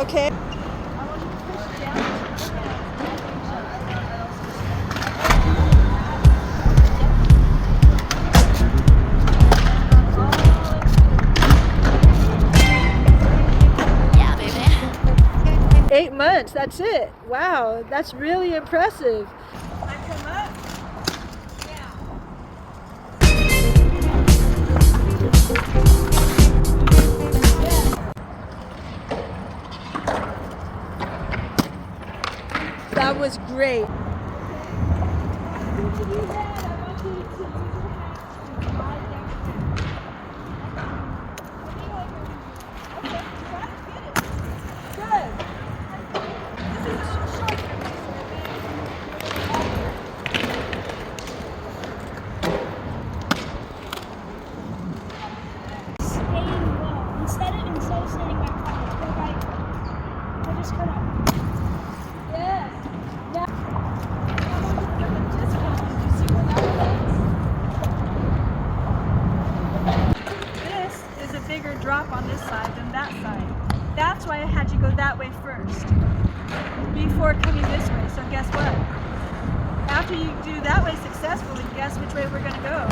Okay. I want you to push down. 8 months, that's it. Wow, that's really impressive. I come up. That was great. Instead of standing back forward, go right. I just cut up. Yes. Now, I want you to get the disc on. Did you see where that was? This is a bigger drop on this side than that side. That's why I had you go that way first before coming this way. So guess what? After you do that way successfully, guess which way we're going to go?